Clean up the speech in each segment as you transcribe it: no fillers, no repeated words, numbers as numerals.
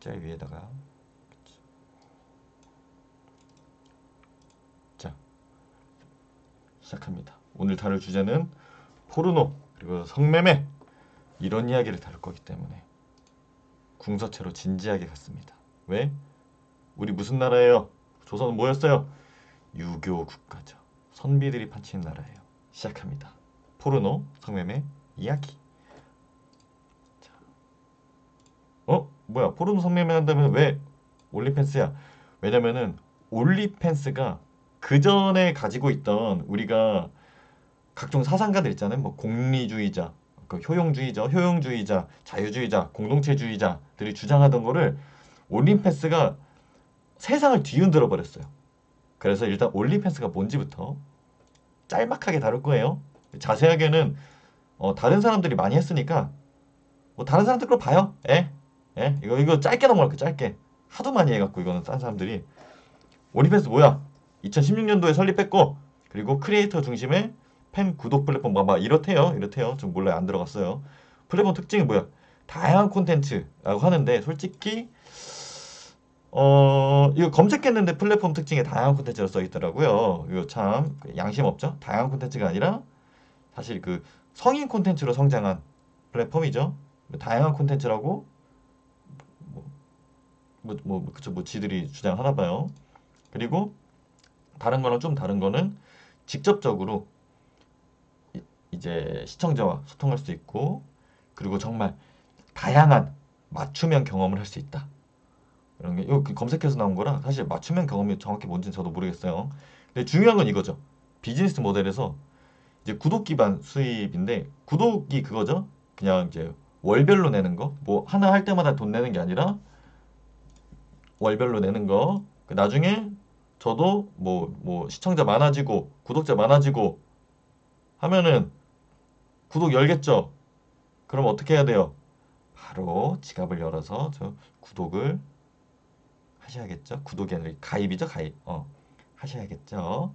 제일 위에다가. 자, 시작합니다. 오늘 다룰 주제는 포르노 그리고 성매매 이런 이야기를 다룰 거기 때문에 궁서체로 진지하게 갔습니다. 왜? 우리 무슨 나라예요? 조선은 뭐였어요? 유교 국가죠. 선비들이 판치는 나라예요. 시작합니다. 포르노 성매매 이야기. 자, 뭐야? 포르노 성매매 한다면 왜 올리팬스야? 왜냐면은 올리팬스가 그 전에 가지고 있던 우리가 각종 사상가들 있잖아요. 뭐 공리주의자, 그 효용주의자, 자유주의자, 공동체주의자들이 주장하던 거를 올림패스가 세상을 뒤흔들어 버렸어요. 그래서 일단 올림패스가 뭔지부터 짤막하게 다룰 거예요. 자세하게는 다른 사람들이 많이 했으니까 뭐 다른 사람들 걸 봐요. 이거 짧게 넘어갈게요. 짧게. 하도 많이 해갖고 이거는 딴 사람들이 올림패스 뭐야? 2016년도에 설립했고 그리고 크리에이터 중심의 팬 구독 플랫폼 막 이렇대요. 좀 몰라요. 안 들어갔어요. 플랫폼 특징이 뭐야? 다양한 콘텐츠라고 하는데 솔직히 이거 검색했는데 플랫폼 특징에 다양한 콘텐츠가 써 있더라고요. 이거 참 양심 없죠? 다양한 콘텐츠가 아니라 사실 그 성인 콘텐츠로 성장한 플랫폼이죠. 다양한 콘텐츠라고 그쵸 뭐 지들이 주장하나 봐요. 그리고 다른 거랑 좀 다른 거는 직접적으로 이제 시청자와 소통할 수 있고 그리고 정말 다양한 맞춤형 경험을 할 수 있다. 이런 게 이거 검색해서 나온 거라 사실 맞춤형 경험이 정확히 뭔지는 저도 모르겠어요. 근데 중요한 건 이거죠. 비즈니스 모델에서 이제 구독 기반 수입인데 구독이 그거죠. 그냥 이제 월별로 내는 거. 뭐 하나 할 때마다 돈 내는 게 아니라 월별로 내는 거. 나중에 저도 뭐 시청자 많아지고 구독자 많아지고 하면은 구독 열겠죠. 그럼 어떻게 해야 돼요? 바로 지갑을 열어서 저 구독을 하셔야겠죠. 구독이 아니라 가입이죠, 가입. 하셔야겠죠.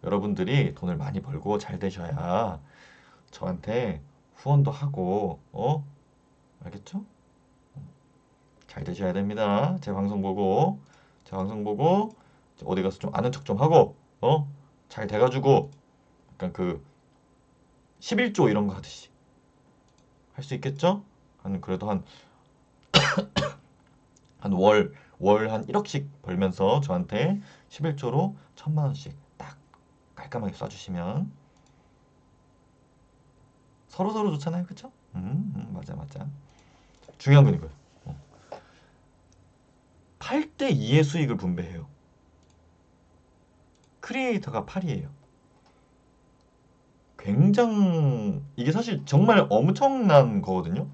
여러분들이 돈을 많이 벌고 잘 되셔야 저한테 후원도 하고, 알겠죠? 잘 되셔야 됩니다. 제 방송 보고 어디 가서 좀 아는 척 좀 하고, 잘 돼가지고 약간 그 11조 이런 거 하듯이 할 수 있겠죠? 그래도 한 월 한 1억씩 벌면서 저한테 11조로 1,000만 원씩 딱 깔끔하게 쏴주시면 서로 좋잖아요, 그쵸? 맞아. 중요한 건 이거예요. 8대 2의 수익을 분배해요. 크리에이터가 8이에요. 이게 사실 정말 엄청난 거거든요.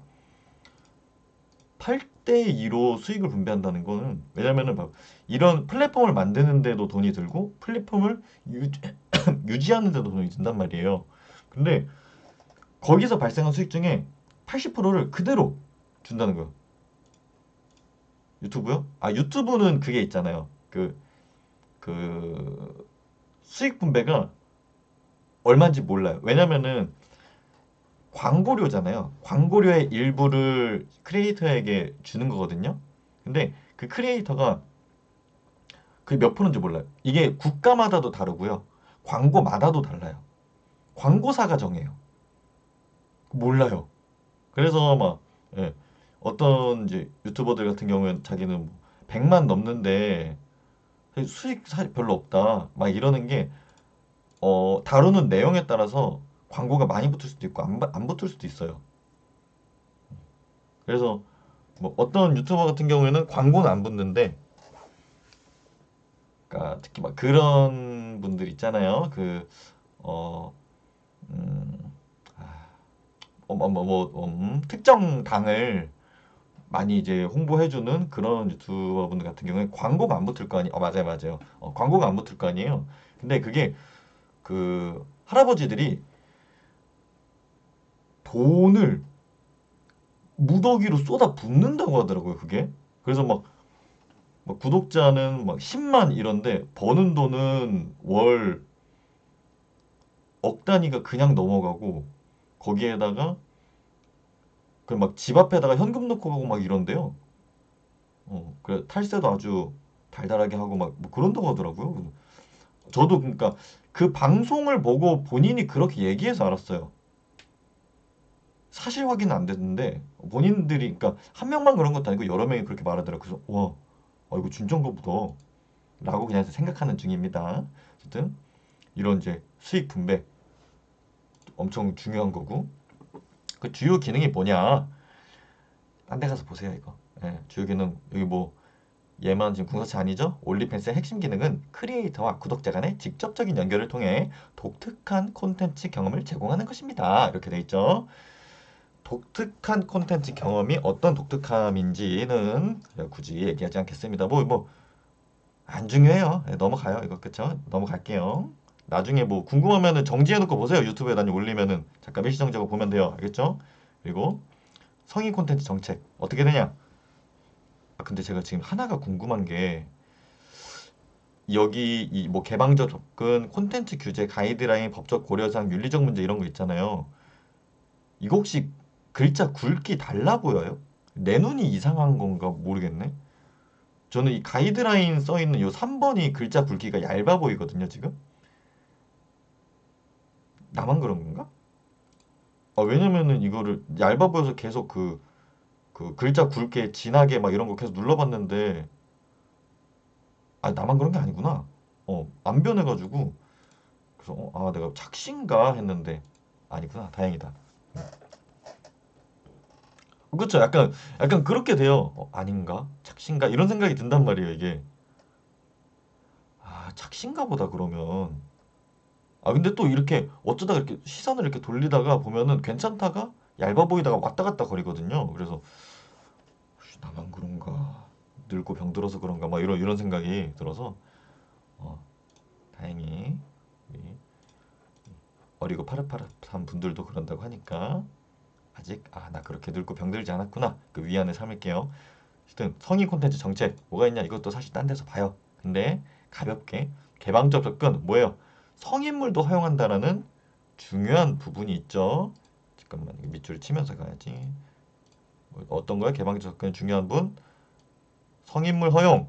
8대 2로 수익을 분배한다는 거는 왜냐면은 막 이런 플랫폼을 만드는데도 돈이 들고 플랫폼을 유지하는데도 돈이 든단 말이에요. 근데 거기서 발생한 수익 중에 80%를 그대로 준다는 거예요. 유튜브요? 유튜브는 그게 있잖아요. 그 수익 분배가 얼마인지 몰라요. 왜냐면은 광고료잖아요. 광고료의 일부를 크리에이터에게 주는 거거든요. 근데 그 크리에이터가 그게 몇 프로인지 몰라요. 이게 국가마다도 다르고요. 광고마다도 달라요. 광고사가 정해요. 몰라요. 그래서 막 예, 어떤 이제 유튜버들 같은 경우는 자기는 뭐 100만 넘는데 수익 별로 없다. 막 이러는 게 다루는 내용에 따라서 광고가 많이 붙을 수도 있고 안 붙을 수도 있어요. 그래서 뭐 어떤 유튜버 같은 경우에는 광고는 안 붙는데 그러니까 특히 막 그런 분들 있잖아요. 어, 음, 특정 당을 많이 이제 홍보해주는 그런 유튜버분들 같은 경우에 광고가 안 붙을 거 아니에요. 맞아요. 광고가 안 붙을 거 아니에요. 근데 그게 그 할아버지들이 돈을 무더기로 쏟아 붓는다고 하더라고요, 그게. 그래서 막 구독자는 막 10만 이런데 버는 돈은 월 억 단위가 그냥 넘어가고 거기에다가 그 막 집 앞에다가 현금 넣고 가고 막 이런데요. 그래 탈세도 아주 달달하게 하고 막 뭐 그런다고 하더라고요. 저도 그러니까 그 방송을 보고 본인이 그렇게 얘기해서 알았어요. 사실 확인은 안 됐는데 본인들이 그러니까 한 명만 그런 것도 아니고 여러 명이 그렇게 말하더라고요. 그래서 와, 이거 진짠가 보다. 라고 그냥 생각하는 중입니다. 어쨌든 이런 이제 수익 분배 엄청 중요한 거고 그 주요 기능이 뭐냐? 딴 데 가서 보세요 이거. 예, 주요 기능 여기 뭐 얘만 지금 궁서체 아니죠? 올리팬스의 핵심 기능은 크리에이터와 구독자 간의 직접적인 연결을 통해 독특한 콘텐츠 경험을 제공하는 것입니다. 이렇게 돼 있죠. 독특한 콘텐츠 경험이 어떤 독특함인지는 굳이 얘기하지 않겠습니다. 안 중요해요. 네, 넘어가요. 이거 그쵸? 넘어갈게요. 나중에 뭐 궁금하면은 정지해놓고 보세요. 유튜브에 나중에 올리면은 잠깐 일시정지하고 보면 돼요. 알겠죠? 그리고 성인 콘텐츠 정책 어떻게 되냐? 근데 제가 지금 하나가 궁금한 게 여기 이 뭐 개방적 접근, 콘텐츠 규제, 가이드라인, 법적 고려사항, 윤리적 문제 이런 거 있잖아요. 이거 혹시 글자 굵기 달라 보여요? 내 눈이 이상한 건가 모르겠네. 저는 이 가이드라인 써 있는 요 3번이 글자 굵기가 얇아 보이거든요, 지금. 나만 그런 건가? 왜냐면은 이거를 얇아 보여서 계속 그 글자 굵게 진하게 막 이런 거 계속 눌러봤는데 나만 그런 게 아니구나. 안 변해가지고 그래서 내가 착신가 했는데 아니구나. 다행이다. 그렇죠. 약간 그렇게 돼요. 아닌가? 착신가? 이런 생각이 든단 말이에요, 이게. 착신가 보다 그러면. 근데 또 이렇게 어쩌다가 이렇게 시선을 이렇게 돌리다가 보면은 괜찮다가 얇아 보이다가 왔다 갔다 거리거든요. 그래서 혹시 나만 그런가? 늙고 병들어서 그런가? 막 이런 생각이 들어서 어, 다행히 우리 어리고 파릇파릇한 분들도 그런다고 하니까 아직 나 그렇게 늙고 병들지 않았구나. 그 위안을 삼을게요. 하여튼 성인 콘텐츠 정책 뭐가 있냐 이것도 사실 딴 데서 봐요. 근데 가볍게 개방적 접근 뭐예요? 성인물도 허용한다라는 중요한 부분이 있죠. 잠깐만 이거 밑줄을 치면서 가야지. 어떤 거야? 개방적 접근 중요한 분 성인물 허용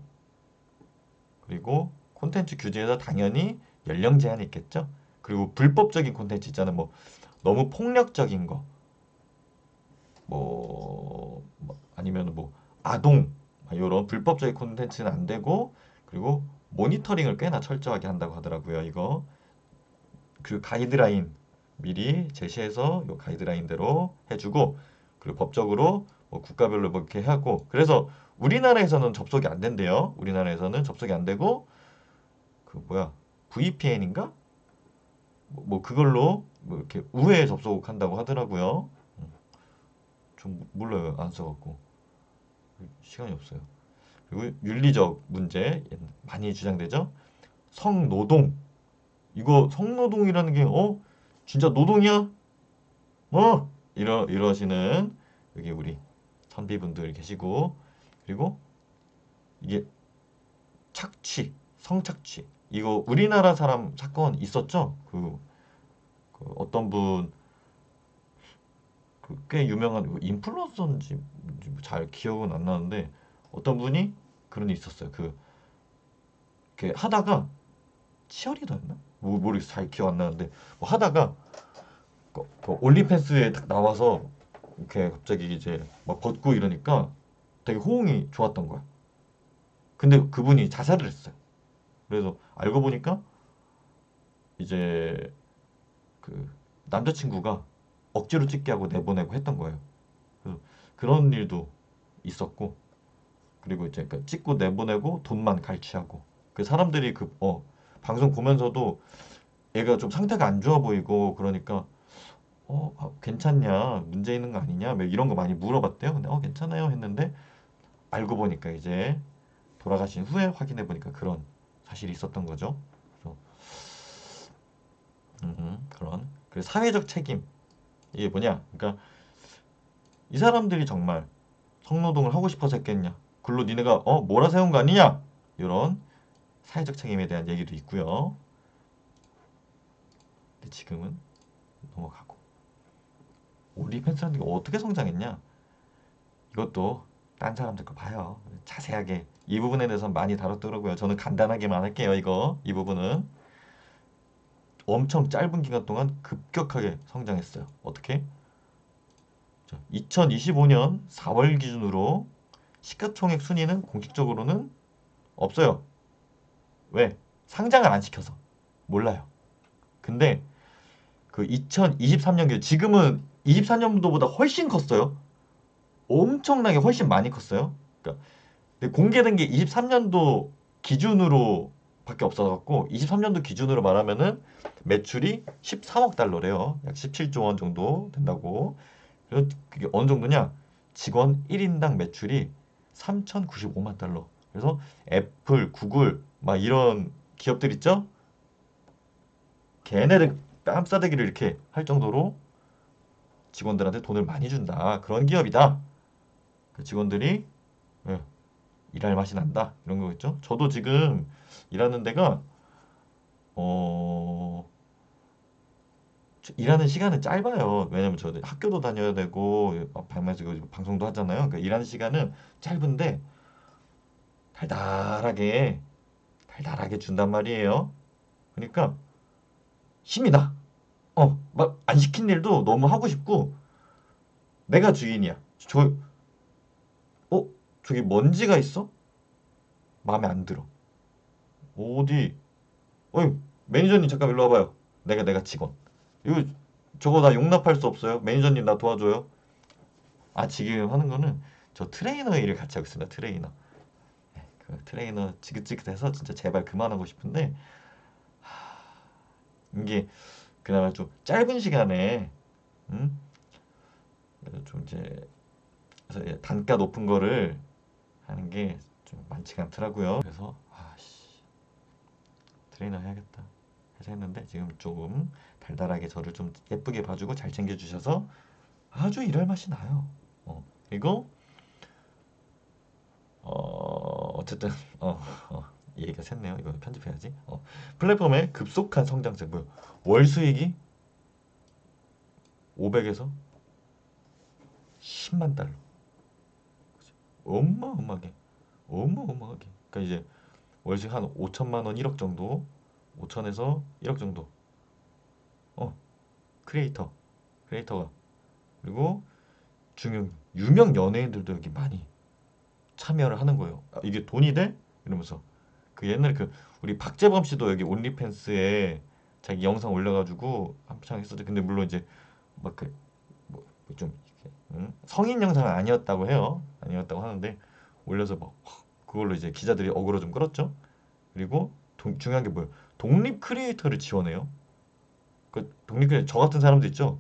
그리고 콘텐츠 규제에서 당연히 연령 제한이 있겠죠. 그리고 불법적인 콘텐츠 있잖아요. 뭐 너무 폭력적인 거, 아니면 뭐 아동 이런 불법적인 콘텐츠는 안 되고 그리고 모니터링을 꽤나 철저하게 한다고 하더라고요. 이거 그 가이드라인 미리 제시해서 요 가이드라인대로 해주고 그리고 법적으로 뭐 국가별로 뭐 이렇게 하고 그래서 우리나라에서는 접속이 안 된대요. 우리나라에서는 접속이 안 되고 그 뭐야 VPN인가? 뭐 그걸로 뭐 이렇게 우회 접속한다고 하더라고요. 좀 몰라요. 안 써갖고 시간이 없어요. 그리고 윤리적 문제 많이 주장되죠. 성노동 이거 성노동이라는 게 진짜 노동이야? 이러시는 여기 우리 선비분들 계시고 그리고 이게 착취 성착취 이거 우리나라 사람 사건 있었죠? 그 어떤 분 꽤 유명한 인플루언서인지 잘 기억은 안 나는데 어떤 분이 그런 게 있었어요. 이렇게 하다가 치어리더였나? 모르겠어. 잘 기억 안 나는데 뭐 하다가 그 올리팬스에 딱 나와서 이렇게 갑자기 이제 막 벗고 이러니까 되게 호응이 좋았던 거야. 근데 그분이 자살을 했어요. 그래서 알고 보니까 이제 그 남자친구가 억지로 찍게 하고 내보내고 했던 거예요. 그래서 그런 일도 있었고 그리고 이제 그 찍고 내보내고 돈만 갈취하고 그 사람들이 방송 보면서도 얘가 좀 상태가 안 좋아 보이고 그러니까 괜찮냐 문제 있는 거 아니냐 뭐 이런 거 많이 물어봤대요. 근데 괜찮아요 했는데 알고 보니까 이제 돌아가신 후에 확인해 보니까 그런 사실이 있었던 거죠. 그래서 그런 그 사회적 책임 이게 뭐냐? 그러니까 이 사람들이 정말 성노동을 하고 싶어서 했겠냐? 글로 니네가 몰아세운 거 아니냐? 이런 사회적 책임에 대한 얘기도 있고요. 근데 지금은 넘어가고 올리팬스라는 게 어떻게 성장했냐? 이것도 딴 사람들 거 봐요. 자세하게 이 부분에 대해서 많이 다뤘더라고요. 저는 간단하게만 할게요. 이거 이 부분은 엄청 짧은 기간 동안 급격하게 성장했어요. 어떻게? 2025년 4월 기준으로 시가총액 순위는 공식적으로는 없어요. 왜? 상장을 안 시켜서. 몰라요. 근데 그 2023년 지금은 24년도보다 훨씬 컸어요. 엄청나게 훨씬 많이 컸어요. 그러니까 근데 공개된 게 23년도 기준으로 밖에 없어갖고 23년도 기준으로 말하면은 매출이 13억 달러래요. 약 17조 원 정도 된다고. 그래서 그게 어느 정도냐? 직원 1인당 매출이 3,095만 달러. 그래서 애플, 구글 막 이런 기업들 있죠? 걔네들 뺨싸대기를 이렇게 할 정도로 직원들한테 돈을 많이 준다. 그런 기업이다. 그 직원들이 예, 일할 맛이 난다. 이런 거겠죠? 저도 지금 일하는 데가 어 일하는 시간은 짧아요. 왜냐면 저도 학교도 다녀야 되고 방송에서 방송도 하잖아요. 그러니까 일하는 시간은 짧은데 달달하게 달달하게 준단 말이에요. 그러니까 힘이 나. 막 안 시킨 일도 너무 하고 싶고 내가 주인이야. 어, 저기 먼지가 있어? 마음에 안 들어. 어디? 어이, 매니저님 잠깐 일로 와봐요. 내가 직원. 이거 저거 나 용납할 수 없어요. 매니저님 나 도와줘요. 아 지금 하는 거는 저 트레이너 일을 같이 하고 있습니다. 트레이너. 그 트레이너 지긋지긋해서 진짜 제발 그만하고 싶은데 이게 그나마 좀 짧은 시간에 음? 그래서 좀 이제 그래서 단가 높은 거를 하는 게 좀 많지가 않더라고요. 그래서 아씨 트레이너 해야겠다 해서 했는데 지금 조금 달달하게 저를 좀 예쁘게 봐주고 잘 챙겨주셔서 아주 일할 맛이 나요. 그리고 어쨌든 이 얘기가 샜네요. 이거 편집해야지. 플랫폼의 급속한 성장세 뭐야? 월 수익이 500에서 10만 달러. 어마어마하게 어마어마하게. 그러니까 이제 월수익 한 5천만 원 1억 정도 5천에서 1억 정도. 어 크리에이터가 그리고 중요 유명 연예인들도 여기 많이 참여를 하는 거예요. 이게 돈이 돼? 이러면서 그 옛날에 그 우리 박재범 씨도 여기 온리팬스에 자기 영상 올려가지고 한창 했었죠. 근데 물론 이제 막그뭐좀 성인 영상은 아니었다고 해요. 아니었다고 하는데 올려서 뭐 그걸로 이제 기자들이 어그로 좀 끌었죠. 그리고 중요한 게 뭐예요? 독립 크리에이터를 지원해요. 그 독립 크리에이터 저 같은 사람도 있죠.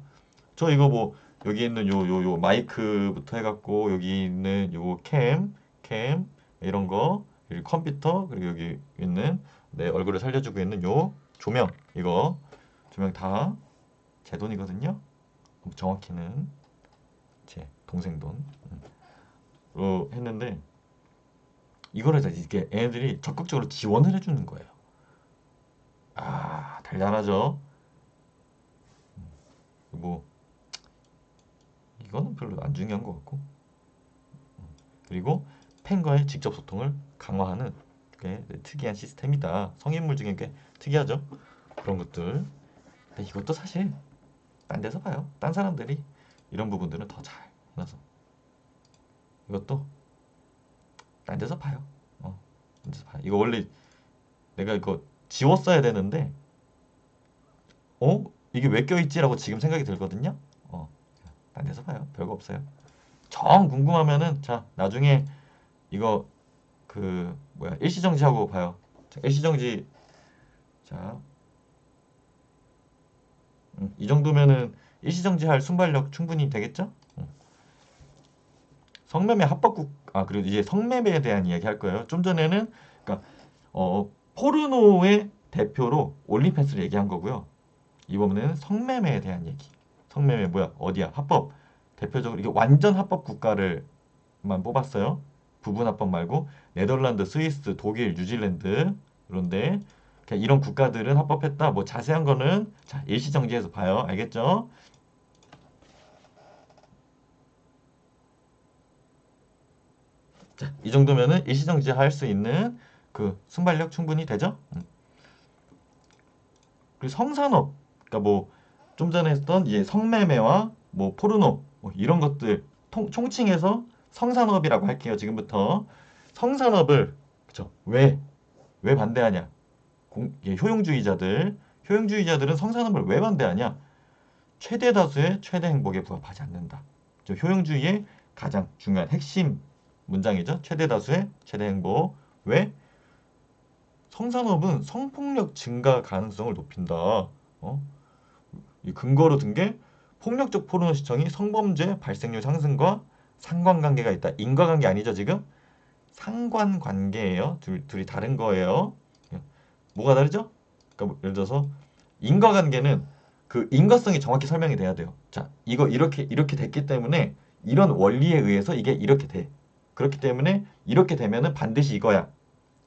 저 이거 뭐 여기 있는 요 마이크부터 해갖고 여기 있는 요 캠 이런 거 그리고 컴퓨터 그리고 여기 있는 내 얼굴을 살려주고 있는 요 조명 이거 조명 다 제 돈이거든요. 정확히는 제 동생 돈으로 했는데 이거를 이게 얘네들이 적극적으로 지원을 해주는 거예요. 아 달달하죠. 뭐 이거는 별로 안 중요한 것 같고 그리고 팬과의 직접 소통을 강화하는 꽤 특이한 시스템이다. 성인물 중에 꽤 특이하죠. 그런 것들. 근데 이것도 사실 딴 데서 봐요. 딴 사람들이 이런 부분들은 더 잘 해놔서 이것도 딴 데서 봐요. 딴 데서 봐요. 이거 원래 내가 이거 지웠어야 되는데 이게 왜 껴있지라고 지금 생각이 들거든요. 딴 데서 봐요. 별거 없어요. 정 궁금하면은 자 나중에 이거 그 뭐야 일시정지하고 봐요. 자, 일시정지 자, 이 정도면은 일시정지할 순발력 충분히 되겠죠? 성매매 합법국 그리고 이제 성매매에 대한 이야기 할 거예요. 좀 전에는 그러니까 포르노의 대표로 올리팬스를 얘기한 거고요. 이번에는 성매매에 대한 얘기. 성매매 뭐야? 어디야? 합법. 대표적으로 이게 완전 합법 국가를만 뽑았어요. 부분 합법 말고 네덜란드, 스위스, 독일, 뉴질랜드 그런데 이런 국가들은 합법했다. 뭐 자세한 거는 자 일시정지해서 봐요. 알겠죠? 자, 이 정도면은 일시정지할 수 있는 그 순발력 충분히 되죠? 그리고 성산업, 그러니까 뭐 좀 전에 했던 이제 성매매와 뭐 포르노 뭐 이런 것들 총칭해서 성산업이라고 할게요. 지금부터 성산업을 그쵸? 왜 반대하냐? 효용주의자들은 성산업을 왜 반대하냐? 최대 다수의 최대 행복에 부합하지 않는다. 효용주의의 가장 중요한 핵심 문장이죠. 최대 다수의 최대 행복. 왜? 성산업은 성폭력 증가 가능성을 높인다. 이 근거로 든 게 폭력적 포르노 시청이 성범죄 발생률 상승과 상관관계가 있다. 인과관계 아니죠, 지금? 상관관계예요. 둘이 다른 거예요. 뭐가 다르죠? 그러니까 뭐 예를 들어서 인과관계는 그 인과성이 정확히 설명이 돼야 돼요. 자, 이거 이렇게 됐기 때문에 이런 원리에 의해서 이게 이렇게 돼. 그렇기 때문에 이렇게 되면은 반드시 이거야.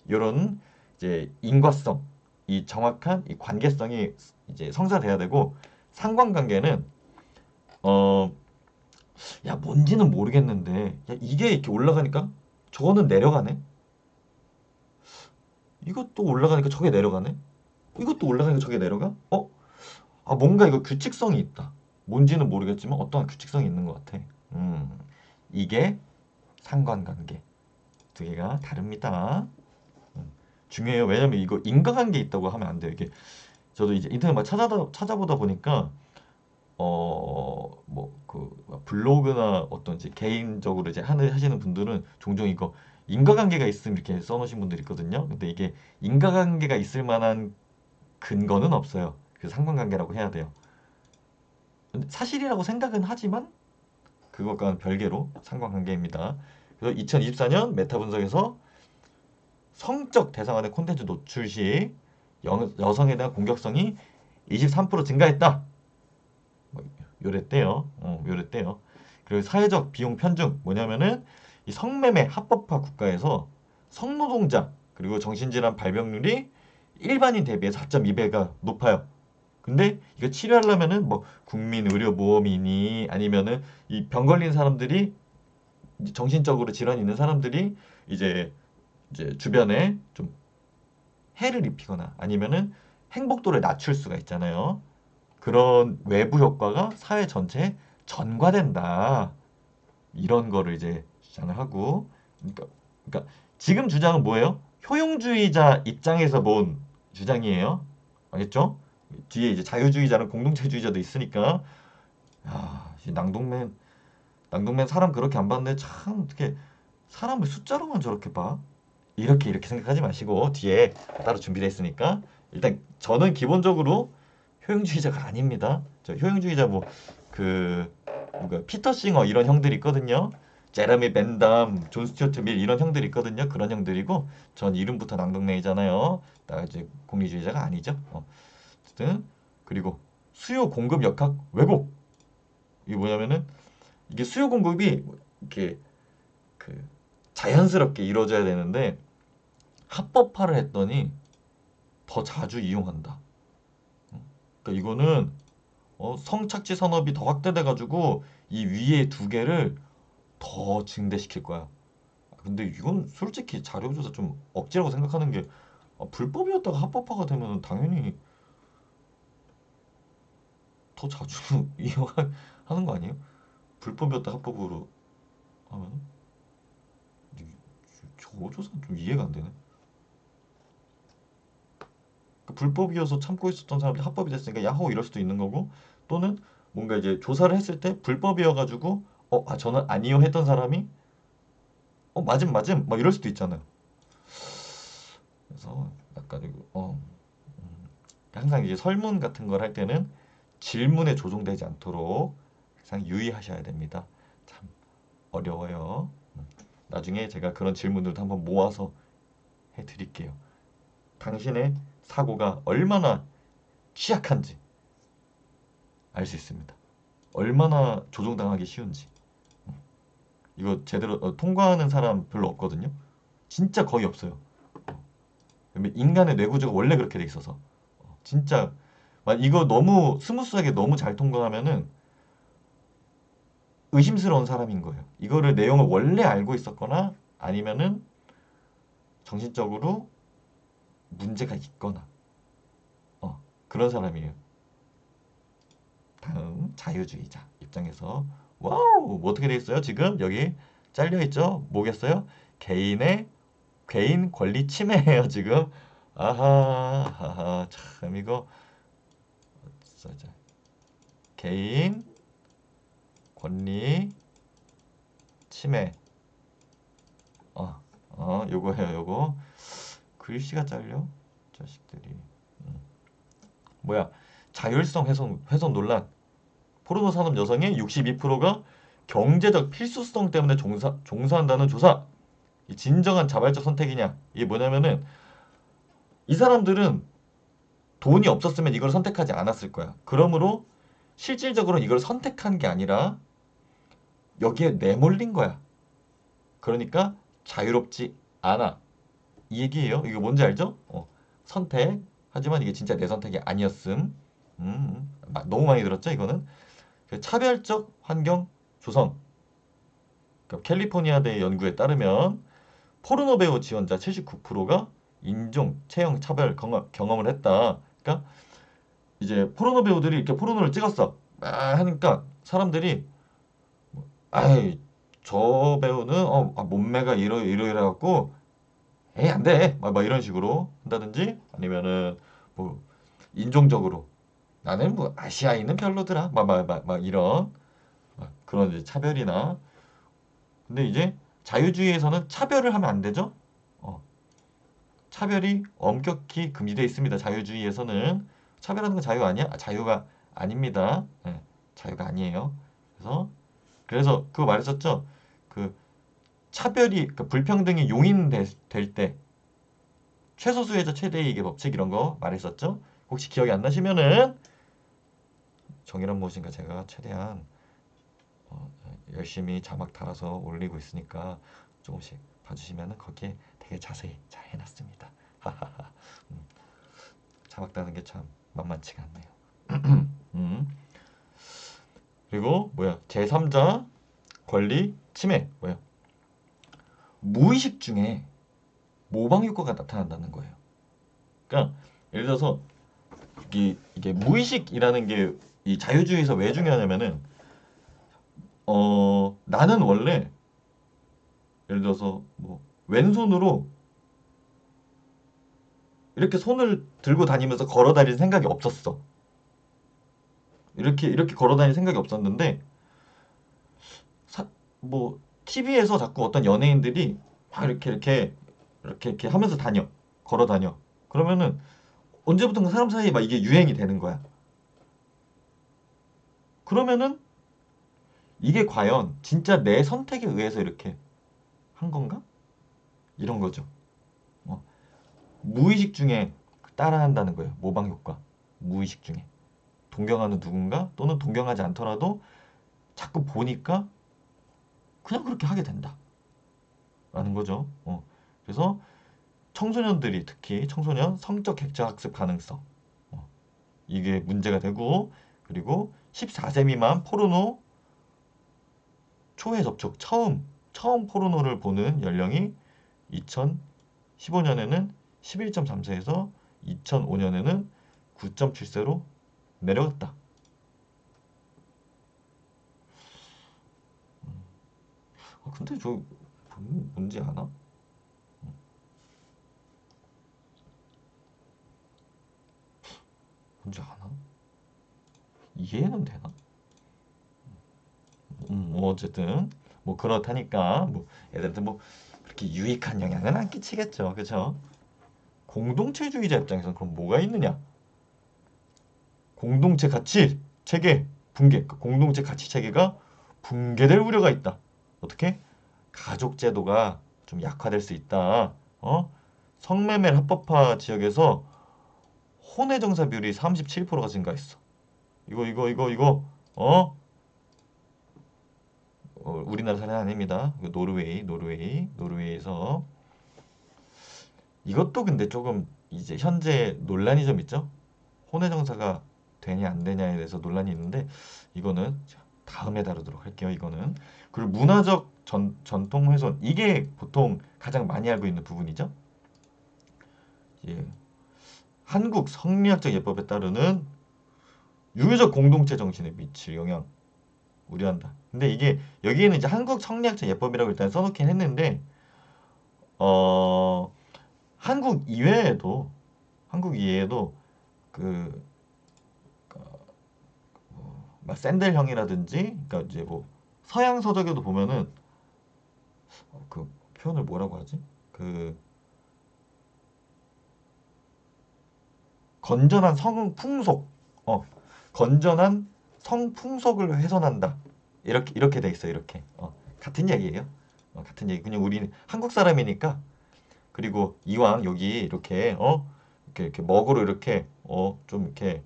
이런 이제 인과성, 이 정확한 이 관계성이 이제 성사돼야 되고 상관관계는 어, 야 뭔지는 모르겠는데 야 이게 이렇게 올라가니까 저거는 내려가네. 이것도 올라가니까 저게 내려가네. 이것도 올라가니까 저게 내려가? 뭔가 이거 규칙성이 있다. 뭔지는 모르겠지만 어떠한 규칙성이 있는 것 같아. 이게 상관관계. 두 개가 다릅니다. 중요해요. 왜냐면 이거 인과관계 있다고 하면 안 돼요. 이게 저도 이제 인터넷 막 찾아보다 보니까 뭐 그 블로그나 어떤 이제 개인적으로 이제 하시는 분들은 종종 이거 인과관계가 있음 이렇게 써놓으신 분들이 있거든요. 근데 이게 인과관계가 있을 만한 근거는 없어요. 그래서 상관관계라고 해야 돼요. 근데 사실이라고 생각은 하지만 그것과는 별개로 상관관계입니다. 그래서 2024년 메타 분석에서 성적 대상화된 콘텐츠 노출 시 여성에 대한 공격성이 23% 증가했다. 뭐 요랬대요. 요랬대요. 그리고 사회적 비용 편중 뭐냐면은 이 성매매 합법화 국가에서 성노동자 그리고 정신질환 발병률이 일반인 대비해 4.2배가 높아요. 근데 이거 치료하려면은 뭐 국민의료보험이니 아니면은 이 병 걸린 사람들이 정신적으로 질환이 있는 사람들이 이제 주변에 좀 해를 입히거나 아니면은 행복도를 낮출 수가 있잖아요. 그런 외부 효과가 사회 전체에 전가된다. 이런 거를 이제 주장을 하고 그러니까 지금 주장은 뭐예요? 효용주의자 입장에서 본 주장이에요. 알겠죠? 뒤에 이제 자유주의자는 공동체주의자도 있으니까 이 낭독맨 사람 그렇게 안 봤는데 참 어떻게 사람을 숫자로만 저렇게 봐? 이렇게 생각하지 마시고 뒤에 따로 준비되어 있으니까 일단 저는 기본적으로 효용주의자가 아닙니다. 저 효용주의자 뭐그 누가 피터 싱어 이런 형들이 있거든요. 제레미 벤담, 존 스튜어트 밀 이런 형들이 있거든요. 그런 형들이고 전 이름부터 낭독맨이잖아요. 나 이제 공리주의자가 아니죠. 어쨌든 그리고 수요 공급 역학 왜곡 이게 뭐냐면은 이게 수요 공급이 이렇게 그 자연스럽게 이루어져야 되는데 합법화를 했더니 더 자주 이용한다. 그러니까 이거는 성착취 산업이 더 확대돼가지고 이 위에 두 개를 더 증대시킬 거야. 근데 이건 솔직히 자료조사 좀 억지라고 생각하는 게 불법이었다가 합법화가 되면 당연히 더 자주 이용하는 거 아니에요? 불법이었다 합법으로 하면 저거 조사는 좀 이해가 안 되네. 그 불법이어서 참고 있었던 사람들이 합법이 됐으니까 야호 이럴 수도 있는 거고 또는 뭔가 이제 조사를 했을 때 불법이어가지고 저는 아니요 했던 사람이 맞음 막 이럴 수도 있잖아요. 그래서 약간 이거 항상 이제 설문 같은 걸 할 때는 질문에 조종되지 않도록 항상 유의하셔야 됩니다. 참 어려워요. 나중에 제가 그런 질문들도 한번 모아서 해드릴게요. 당신의 사고가 얼마나 취약한지 알 수 있습니다. 얼마나 조종당하기 쉬운지. 이거 제대로 통과하는 사람 별로 없거든요. 진짜 거의 없어요. 인간의 뇌구조가 원래 그렇게 돼 있어서 진짜 이거 너무 스무스하게 너무 잘 통과하면은 의심스러운 사람인 거예요. 이거를 내용을 원래 알고 있었거나 아니면은 정신적으로 문제가 있거나 그런 사람이에요. 다음 자유주의자 입장에서 와우 뭐 어떻게 돼 있어요? 지금 여기 잘려 있죠? 뭐겠어요? 개인 권리 침해예요 지금. 아하 참 이거 써자. 개인 권리 침해. 요거예요 요거. 글씨가 잘려 자식들이. 뭐야 자율성 훼손 논란. 포르노 산업 여성의 62%가 경제적 필수성 때문에 종사한다는 조사. 이 진정한 자발적 선택이냐? 이게 뭐냐면은 이 사람들은 돈이 없었으면 이걸 선택하지 않았을 거야. 그러므로 실질적으로 이걸 선택한 게 아니라 여기에 내몰린 거야. 그러니까 자유롭지 않아. 이 얘기예요. 이거 뭔지 알죠? 선택. 하지만 이게 진짜 내 선택이 아니었음. 너무 많이 들었죠, 이거는? 그 차별적 환경 조성. 그러니까 캘리포니아대 연구에 따르면 포르노 배우 지원자 79%가 인종, 체형 차별 경험을 했다. 그러니까 이제 포르노 배우들이 이렇게 포르노를 찍었어. 하니까 사람들이 아이 저 배우는 몸매가 이래 갖고 에이 안 돼. 막 이런 식으로 한다든지 아니면은 뭐 인종적으로 나는 뭐 아시아인은 별로더라. 막 이런 그런 이제 차별이나 근데 이제 자유주의에서는 차별을 하면 안 되죠. 어, 차별이 엄격히 금지되어 있습니다. 자유주의에서는 차별하는 건 자유 아니야? 자유가 아닙니다. 예, 자유가 아니에요. 그래서 그거 말했었죠. 그 차별이 그 불평등이 용인될 때 최소 수혜자 최대 이익의 법칙 이런 거 말했었죠. 혹시 기억이 안 나시면은 정의란 무엇인가 제가 최대한 열심히 자막 달아서 올리고 있으니까 조금씩 봐주시면은 거기에 되게 자세히 잘 해놨습니다. 자막 다는 게 참 만만치가 않네요. 음. 그리고 뭐야 제3자 권리 침해 뭐야 무의식 중에 모방 효과가 나타난다는 거예요. 그러니까 예를 들어서 이게 무의식이라는 게 이 자유주의에서 왜 중요하냐면은 나는 원래 예를 들어서 뭐 왼손으로 이렇게 손을 들고 다니면서 걸어 다닐 생각이 없었어. 이렇게 걸어 다닐 생각이 없었는데 뭐 TV에서 자꾸 어떤 연예인들이 막 이렇게 하면서 걸어 다녀. 그러면은 언제부턴가 사람 사이에 막 이게 유행이 되는 거야. 그러면은 이게 과연 진짜 내 선택에 의해서 이렇게 한 건가? 이런 거죠. 어, 무의식 중에 따라한다는 거예요. 모방 효과. 무의식 중에. 동경하는 누군가 또는 동경하지 않더라도 자꾸 보니까 그냥 그렇게 하게 된다. 라는 거죠. 그래서 청소년들이 특히 청소년 성적 객자 학습 가능성 이게 문제가 되고 그리고 14세 미만 포르노 초회 접촉 처음 포르노를 보는 연령이 2015년에는 11.3세에서 2005년에는 9.7세로 내려갔다. 근데 저 뭔지 아나? 뭔지 아나? 이해는 되나? 뭐 어쨌든 뭐 그렇다니까 뭐 애들한테 뭐 그렇게 유익한 영향은 안 끼치겠죠, 그렇죠? 공동체주의자 입장에서는 그럼 뭐가 있느냐? 공동체 가치 체계 붕괴, 그 공동체 가치 체계가 붕괴될 우려가 있다. 어떻게? 가족 제도가 좀 약화될 수 있다. 성매매 합법화 지역에서 혼외 정사 비율이 37%가 증가했어. 이거 우리나라 사례는 아닙니다. 노르웨이에서 이것도 근데 조금 이제 현재 논란이 좀 있죠. 혼외 정사가 되냐 안 되냐에 대해서 논란이 있는데 이거는 다음에 다루도록 할게요. 이거는. 그리고 문화적 전통 훼손. 이게 보통 가장 많이 알고 있는 부분이죠. 예. 한국 성리학적 예법에 따르는 유교적 공동체 정신에 미칠 영향 우려한다. 근데 이게 여기에는 이제 한국 성리학적 예법이라고 일단 써놓긴 했는데 어 한국 이외에도 그 막 샌델 형이라든지 그러니까 이제 뭐 서양 서적에도 보면은 그 표현을 뭐라고 하지? 그 건전한 성풍속 어 건전한 성풍속을 훼손한다. 이렇게 돼 있어. 이렇게 같은 얘기예요. 같은 얘기. 그냥 우리는 한국 사람이니까 그리고 이왕 여기 이렇게 이렇게 먹으로 이렇게 좀 이렇게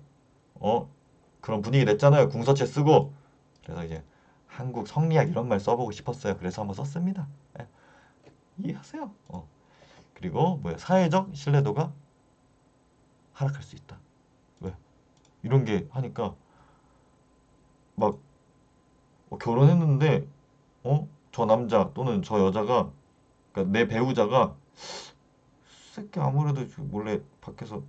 어 그런 분위기 냈잖아요. 궁서체 쓰고 그래서 이제 한국 성리학 이런 말 써보고 싶었어요. 그래서 한번 썼습니다. 예, 이해하세요. 그리고 뭐야 사회적 신뢰도가 하락할 수 있다. 왜? 이런 게 하니까 막 결혼했는데 저 남자 또는 저 여자가 그러니까 내 배우자가 새끼 아무래도 몰래 밖에서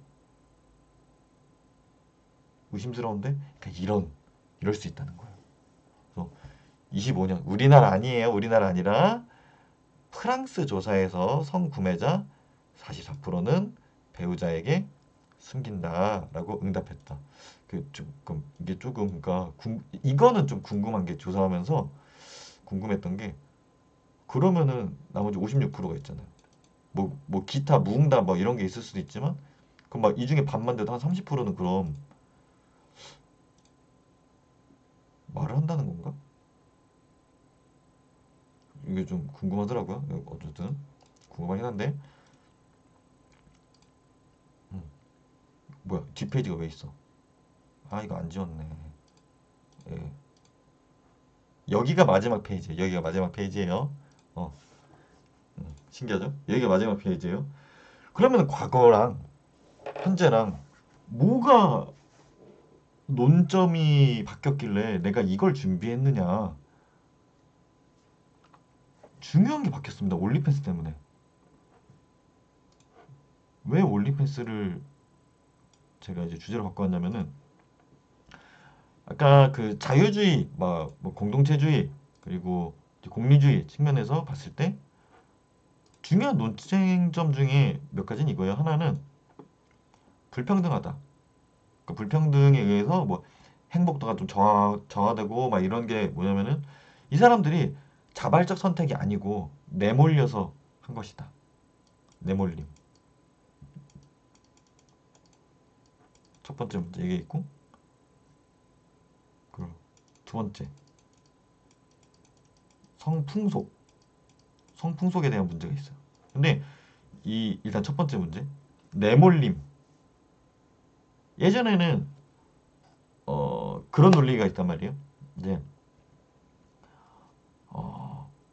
의심스러운데 그러니까 이럴 수 있다는 거예요. 그래서 25년 우리나라 아니에요. 우리나라 아니라 프랑스 조사에서 성구매자 44%는 배우자에게 숨긴다라고 응답했다. 이게 조금 그러니까 이거는 좀 궁금한 게 조사하면서 궁금했던 게 그러면은 나머지 56%가 있잖아요. 뭐 기타 무응답 뭐 이런 게 있을 수도 있지만 그럼 막 이 중에 반만 돼도 한 30%는 그럼 말을 한다는 건가? 이게 좀 궁금하더라고요. 어쨌든 궁금하긴 한데 음, 뭐야 뒷페이지가 왜 있어? 아 이거 안 지웠네. 예. 여기가 마지막 페이지예요. 여기가 마지막 페이지예요. 어, 신기하죠? 여기가 마지막 페이지예요. 그러면 과거랑 현재랑 뭐가 논점이 바뀌었길래 내가 이걸 준비했느냐? 중요한 게 바뀌었습니다. 올리펜스 때문에. 왜 올리펜스를 제가 이제 주제로 갖고 왔냐면은 아까 그 자유주의, 뭐 공동체주의 그리고 이제 공리주의 측면에서 봤을 때 중요한 논쟁점 중에 몇 가지는 이거예요. 하나는 불평등하다. 그 불평등에 의해서 뭐 행복도가 좀 저하되고 막 이런 게 뭐냐면은 이 사람들이 자발적 선택이 아니고 내몰려서 한 것이다. 내몰림. 첫 번째 문제 이게 있고 그 두 번째 성풍속. 성풍속에 대한 문제가 있어요. 근데 이 일단 첫 번째 문제 내몰림. 예전에는 그런 논리가 있단 말이에요. 이제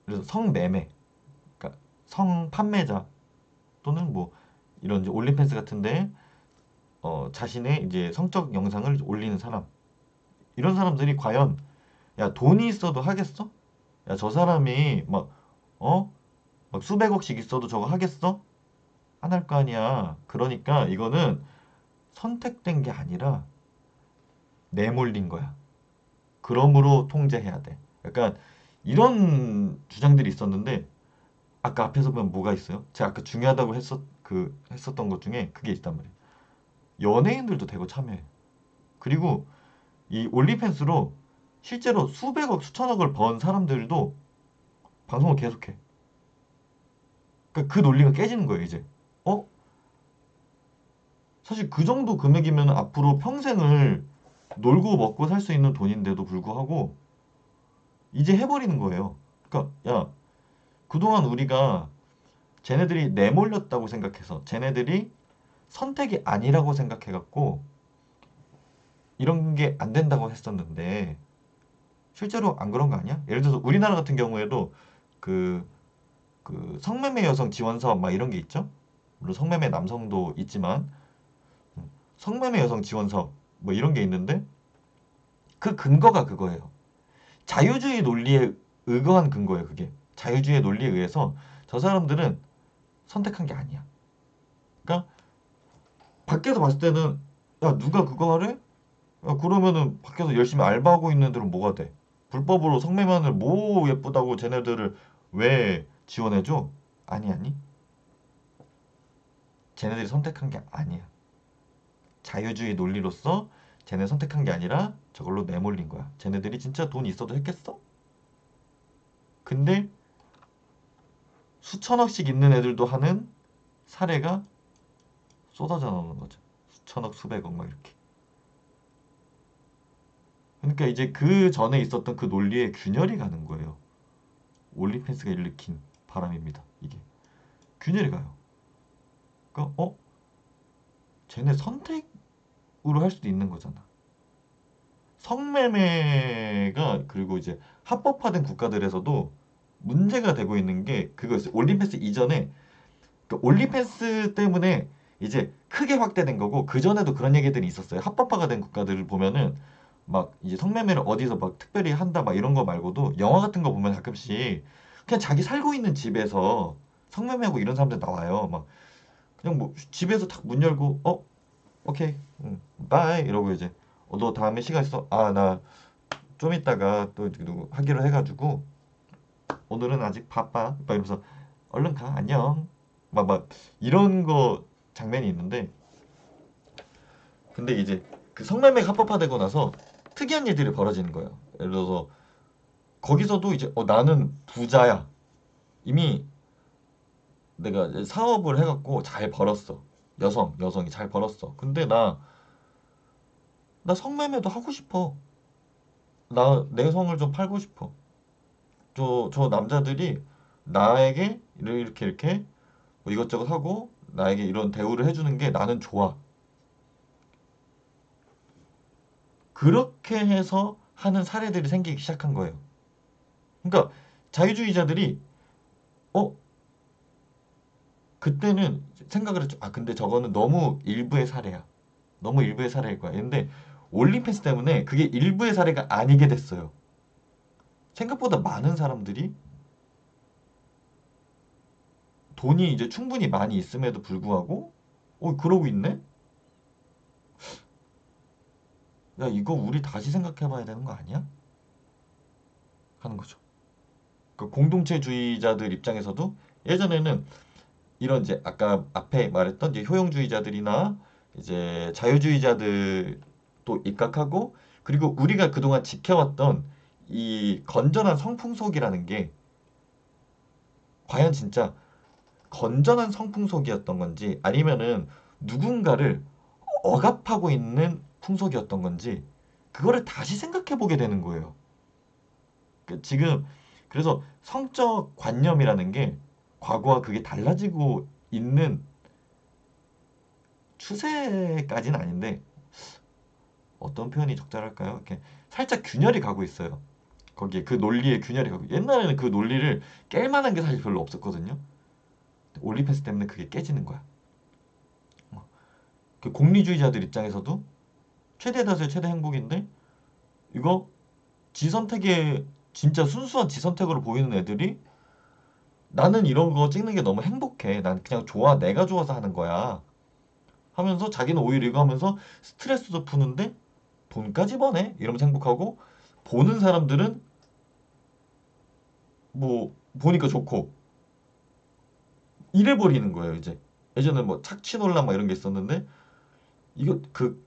그래서 성매매, 그러니까 성판매자 또는 뭐 이런 이제 올리팬스 같은데 자신의 이제 성적 영상을 올리는 사람 이런 사람들이 과연 야 돈이 있어도 하겠어? 야 저 사람이 어? 막 수백억씩 있어도 저거 하겠어? 안 할 거 아니야. 그러니까 이거는 선택된 게 아니라 내몰린 거야. 그러므로 통제해야 돼. 약간 이런 주장들이 있었는데 아까 앞에서 보면 뭐가 있어요? 제가 아까 중요하다고 했었던 것 중에 그게 있단 말이에요. 연예인들도 대거 참여해. 그리고 이 올리팬스로 실제로 수백억, 수천억을 번 사람들도 방송을 계속해. 그러니까 그 논리가 깨지는 거예요, 이제. 어? 사실 그 정도 금액이면 앞으로 평생을 놀고 먹고 살 수 있는 돈인데도 불구하고 이제 해버리는 거예요. 그러니까 야, 그동안 우리가 쟤네들이 내몰렸다고 생각해서 쟤네들이 선택이 아니라고 생각해갖고 이런 게 안 된다고 했었는데 실제로 안 그런 거 아니야? 예를 들어서 우리나라 같은 경우에도 그, 그 성매매 여성 지원 사업 막 이런 게 있죠? 물론 성매매 남성도 있지만 성매매 여성 지원 사업 뭐 이런 게 있는데 그 근거가 그거예요. 자유주의 논리에 의거한 근거예요. 그게 자유주의 논리에 의해서 저 사람들은 선택한 게 아니야. 그러니까 밖에서 봤을 때는 야 누가 그거 하래? 야 그러면은 밖에서 열심히 알바하고 있는 애들은 뭐가 돼? 불법으로 성매매를 뭐 예쁘다고 쟤네들을 왜 지원해줘? 아니 아니. 쟤네들이 선택한 게 아니야. 자유주의 논리로서 쟤네 선택한 게 아니라 저걸로 내몰린 거야. 쟤네들이 진짜 돈 있어도 했겠어? 근데 수천억씩 있는 애들도 하는 사례가 쏟아져 나오는 거죠. 수천억, 수백억 막 이렇게. 그러니까 이제 그 전에 있었던 그 논리에 균열이 가는 거예요. 올리펜스가 일으킨 바람입니다. 이게 균열이 가요. 그러니까 쟤네 선택으로 할 수도 있는 거잖아. 성매매가 그리고 이제 합법화된 국가들에서도 문제가 되고 있는 게 그거였어요. 올림피스 이전에 그 올림피스 때문에 이제 크게 확대된 거고 그 전에도 그런 얘기들이 있었어요. 합법화가 된 국가들을 보면은 막 이제 성매매를 어디서 막 특별히 한다 막 이런 거 말고도 영화 같은 거 보면 가끔씩 그냥 자기 살고 있는 집에서 성매매하고 이런 사람들 나와요. 막 그냥 뭐 집에서 딱 문 열고 오케이 바이 이러고 이제 너 다음에 시간 있어? 아 나 좀 이따가 또 누구 하기로 해가지고 오늘은 아직 바빠 막 이러면서 얼른 가 안녕 막 이런 거 장면이 있는데 근데 이제 그 성매매가 합법화되고 나서 특이한 일들이 벌어지는 거예요. 예를 들어서 거기서도 이제 나는 부자야 이미 내가 이제 사업을 해갖고 잘 벌었어. 여성이 잘 벌었어. 근데 나 성매매도 하고 싶어. 나 내 성을 좀 팔고 싶어. 저 남자들이 나에게 이렇게 뭐 이것저것 하고 나에게 이런 대우를 해주는 게 나는 좋아. 그렇게 해서 하는 사례들이 생기기 시작한 거예요. 그러니까 자유주의자들이 어 그때는 생각을 했죠. 아 근데 저거는 너무 일부의 사례야. 너무 일부의 사례일 거야. 근데 올림피스 때문에 그게 일부의 사례가 아니게 됐어요. 생각보다 많은 사람들이 돈이 이제 충분히 많이 있음에도 불구하고 그러고 있네? 야 이거 우리 다시 생각해 봐야 되는 거 아니야? 하는 거죠. 그 공동체주의자들 입장에서도 예전에는 이런 이제 아까 앞에 말했던 이제 효용주의자들이나 이제 자유주의자들도 입각하고 그리고 우리가 그동안 지켜왔던 이 건전한 성풍속이라는 게 과연 진짜 건전한 성풍속이었던 건지 아니면은 누군가를 억압하고 있는 풍속이었던 건지 그거를 다시 생각해 보게 되는 거예요. 지금 그래서 성적 관념이라는 게 과거와 그게 달라지고 있는 추세까지는 아닌데 어떤 표현이 적절할까요? 이렇게 살짝 균열이 가고 있어요. 거기에 그 논리에 균열이 가고 옛날에는 그 논리를 깰 만한 게 사실 별로 없었거든요. 올리펜스 때문에 그게 깨지는 거야. 그 공리주의자들 입장에서도 최대 다수의 최대 행복인데 이거 지선택의 진짜 순수한 지선택으로 보이는 애들이 나는 이런 거 찍는 게 너무 행복해. 난 그냥 좋아. 내가 좋아서 하는 거야. 하면서 자기는 오히려 이거 하면서 스트레스도 푸는데 돈까지 버네. 이러면서 행복하고 보는 사람들은 뭐 보니까 좋고 이래 버리는 거예요, 이제. 예전에 뭐 착취 논란 막 이런 게 있었는데 이거 그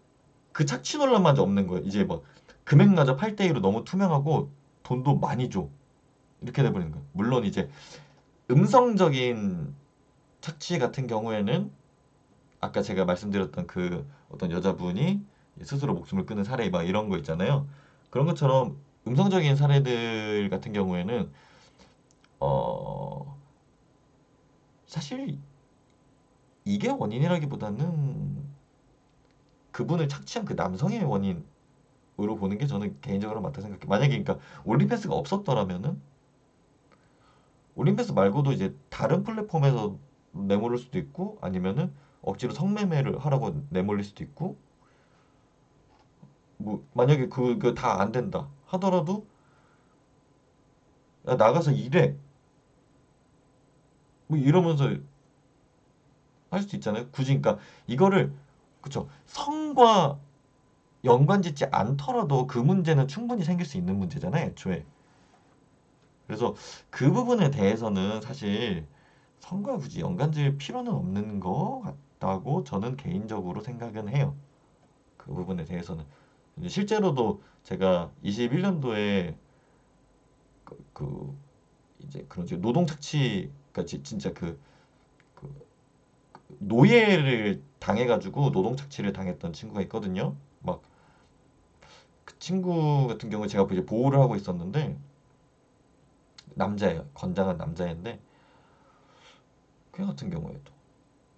착취 논란마저 없는 거예요. 이제 뭐 금액마저 8대2로 너무 투명하고 돈도 많이 줘. 이렇게 돼버리는 거예요. 물론 이제 음성적인 착취 같은 경우에는 아까 제가 말씀드렸던 그 어떤 여자분이 스스로 목숨을 끊은 사례 막 이런 거 있잖아요. 그런 것처럼 음성적인 사례들 같은 경우에는 어 사실 이게 원인이라기보다는 그분을 착취한 그 남성의 원인으로 보는 게 저는 개인적으로 맞다 생각해요. 만약에 그러니까 올리펜스가 없었더라면은 올림피스 말고도 이제 다른 플랫폼에서 내몰릴 수도 있고 아니면은 억지로 성매매를 하라고 내몰릴 수도 있고 뭐 만약에 그거 다 안 된다 하더라도 야, 나가서 일해. 뭐 이러면서 할 수 있잖아요. 굳이 그러니까 이거를 그쵸. 성과 연관짓지 않더라도 그 문제는 충분히 생길 수 있는 문제잖아요, 애초에. 그래서 그 부분에 대해서는 사실 성과 굳이 연관질 필요는 없는 것 같다고 저는 개인적으로 생각은 해요. 그 부분에 대해서는. 이제 실제로도 제가 21년도에 그 이제 그런 이제 노동 착취, 그러니까 진짜 그 노예를 당해가지고 노동 착취를 당했던 친구가 있거든요. 막 그 친구 같은 경우에 제가 이제 보호를 하고 있었는데 남자예요. 건장한 남자인데 걔 같은 경우에도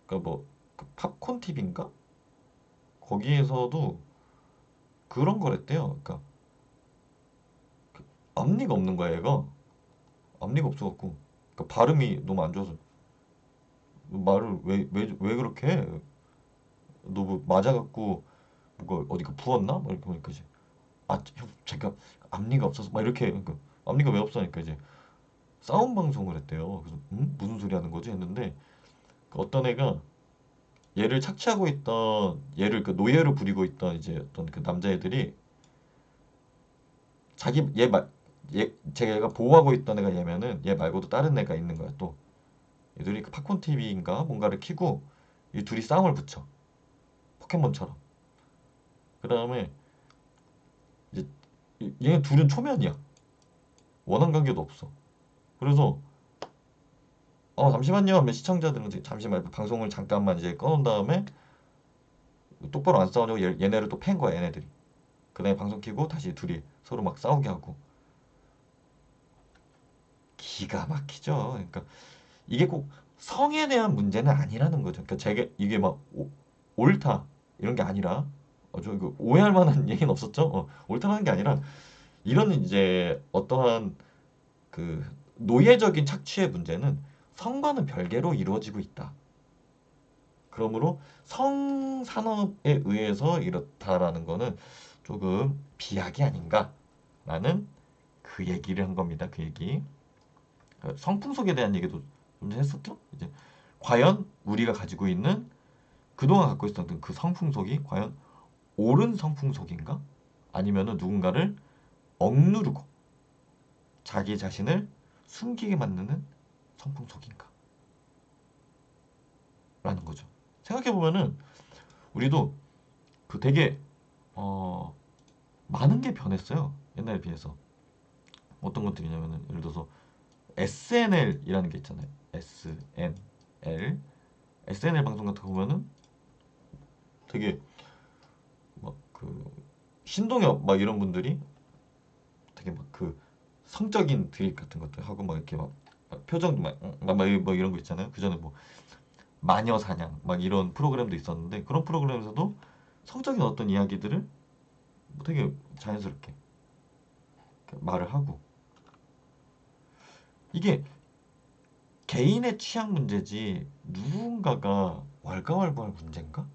그러니까 뭐그 팝콘 TV인가 거기에서도 그런 거랬대요. 그러니까 앞니가 없는 거야 얘가. 앞니가 없어갖고 그러니까 발음이 너무 안 좋아서 말을 왜 그렇게 해? 너 뭐 맞아갖고 뭐가 어디가 부었나? 막 이렇게 보니까 이제 형 제가 앞니가 없어서 막 이렇게 그러니까 앞니가 왜 없어니까 이제 싸움 방송을 했대요. 그래서 무슨 소리 하는 거지 했는데 그 어떤 애가 얘를 착취하고 있던 얘를 그 노예로 부리고 있던 이제 어떤 그 남자애들이 자기 제가 보호하고 있던 애가 얘면은 얘 말고도 다른 애가 있는 거야 또. 얘들이 그 팝콘 TV인가 뭔가를 키고 이 둘이 싸움을 붙여 포켓몬처럼. 그 다음에 이제 얘 둘은 초면이야. 원한 관계도 없어. 그래서 잠시만요 하면 시청자들은 이제 잠시만 방송을 잠깐만 이제 꺼놓은 다음에 똑바로 안 싸우냐고 얘네를 또 팬 거야 얘네들이. 그 다음에 방송 켜고 다시 둘이 서로 막 싸우게 하고. 기가 막히죠. 그러니까 이게 꼭 성에 대한 문제는 아니라는 거죠. 그러니까 제가 이게 막 옳다 이런 게 아니라 저 이거 오해할 만한 얘기는 없었죠. 옳다는 게 아니라 이런 이제 어떠한 그 노예적인 착취의 문제는 성과는 별개로 이루어지고 있다. 그러므로 성산업에 의해서 이렇다라는 거는 조금 비약이 아닌가라는 그 얘기를 한 겁니다. 그 얘기. 성풍속에 대한 얘기도 좀 했었죠. 이제 과연 우리가 가지고 있는 그동안 갖고 있었던 그 성풍속이 과연 옳은 성풍속인가? 아니면은 누군가를 억누르고 자기 자신을 숨기게 만드는 성풍속인가? 라는 거죠. 생각해 보면은 우리도 그 되게 어 많은 게 변했어요. 옛날에 비해서. 어떤 것들이냐면은 예를 들어서 SNL이라는 게 있잖아요. SNL. SNL 방송 같은 거 보면은 되게 막 그 신동엽 막 이런 분들이 되게 막 그 성적인 드립 같은 것들 하고 막 이렇게 막 표정도 막 이런 거 있잖아요. 그 전에 뭐 마녀 사냥 막 이런 프로그램도 있었는데 그런 프로그램에서도 성적인 어떤 이야기들을 뭐 되게 자연스럽게 말을 하고 이게 개인의 취향 문제지 누군가가 왈가왈부할 문제인가?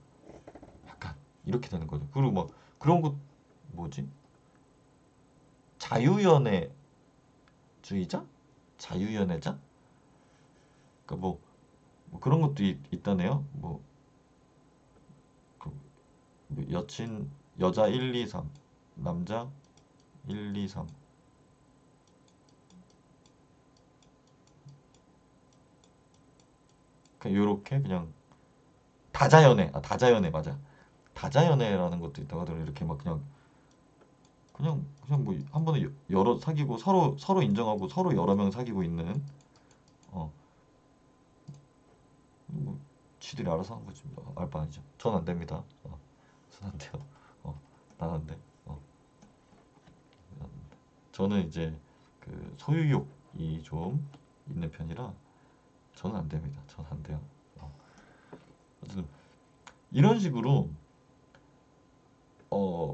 약간 이렇게 되는 거죠. 그리고 막 그런 것 뭐지? 자유연애주의자? 자유연애자? 그러니까 뭐 그런 것도 있다네요. 뭐 여친 여자 1, 2, 3 남자 1, 2, 3 그냥 요렇게 그냥 다자연애 맞아. 다자연애라는 것도 있다고 하더라고요. 이렇게 막 그냥 뭐 한 번에 여러 사귀고 서로 인정하고 서로 여러 명 사귀고 있는 어 뭐 지들이 알아서 하는 거지 뭐. 알바 아니죠. 전 안 됩니다. 전 안 돼요. 어, 난안 돼. 저는 이제 그 소유욕이 좀 있는 편이라 저는 안 됩니다. 전 안 돼요. 어쨌든 이런 식으로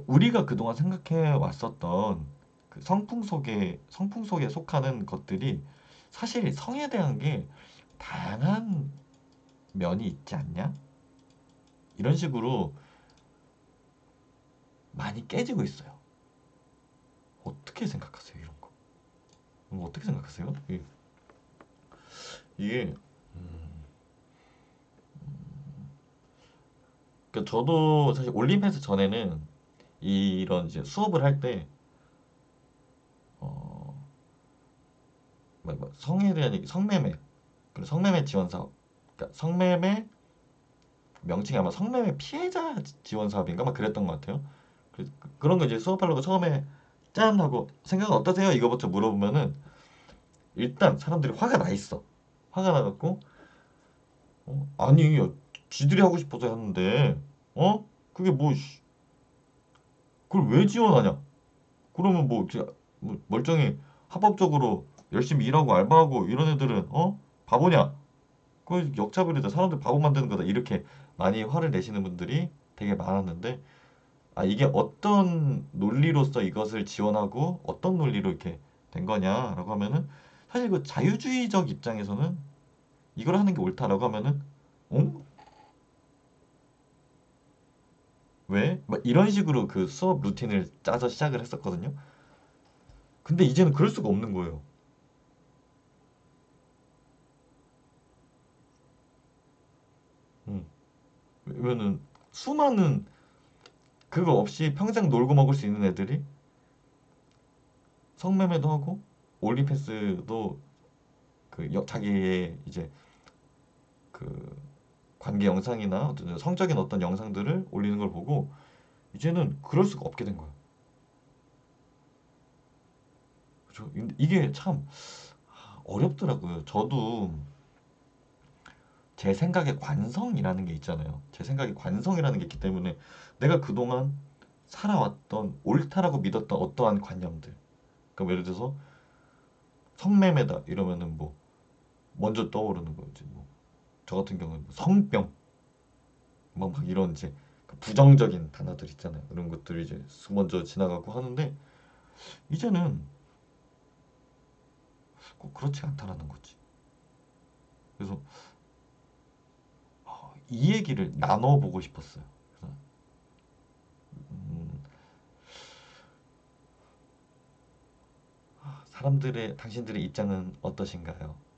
우리가 그동안 생각해 왔었던 그 성풍속에 속하는 것들이 사실 성에 대한 게 다양한 면이 있지 않냐? 이런 식으로 많이 깨지고 있어요. 어떻게 생각하세요, 이런 거? 어떻게 생각하세요? 이게 그러니까 저도 사실 올림피아드 전에는 이런 이제 수업을 할 때 어, 성에 대한 얘기, 성매매, 그리고 성매매 지원 사업, 그러니까 성매매 명칭이 아마 성매매 피해자 지원 사업인가 막 그랬던 것 같아요. 그런 거 이제 수업하려고 처음에 짠 하고 생각은 어떠세요? 이거부터 물어보면은 일단 사람들이 화가 나 있어. 화가 나갖고 아니 지들이 하고 싶어서 하는데 그게 뭐 그걸 왜 지원하냐? 그러면 뭐, 뭐 멀쩡히 합법적으로 열심히 일하고 알바하고 이런 애들은 바보냐? 그 역차별이다. 사람들 바보 만드는 거다. 이렇게 많이 화를 내시는 분들이 되게 많았는데 이게 어떤 논리로서 이것을 지원하고 어떤 논리로 이렇게 된 거냐라고 하면은 사실 그 자유주의적 입장에서는 이걸 하는 게 옳다라고 하면은 어? 왜? 막 이런 식으로 그 수업 루틴을 짜서 시작을 했었거든요. 근데 이제는 그럴 수가 없는 거예요. 음. 왜냐면은 수많은 그거 없이 평생 놀고 먹을 수 있는 애들이 성매매도 하고 올리패스도 자기의 이제 그 관계 영상이나 어떤 성적인 어떤 영상들을 올리는 걸 보고 이제는 그럴 수가 없게 된 거예요. 그죠? 근데 이게 참 어렵더라고요. 저도 제 생각의 관성이라는 게 있잖아요. 제 생각의 관성이라는 게 있기 때문에 내가 그동안 살아왔던 옳다라고 믿었던 어떠한 관념들. 그러니까 예를 들어서 성매매다 이러면은 뭐 먼저 떠오르는 거지. 뭐 저 같은 경우는 뭐 성병, 막 이런 이제 그 부정적인 단어들 있잖아요. 이런 것들이 이제 먼저 지나가고 하는데 이제는 꼭 그렇지 않다라는 거지. 그래서 이 얘기를 나눠보고 싶었어요. 그래서 음, 당신들의 입장은 어떠신가요?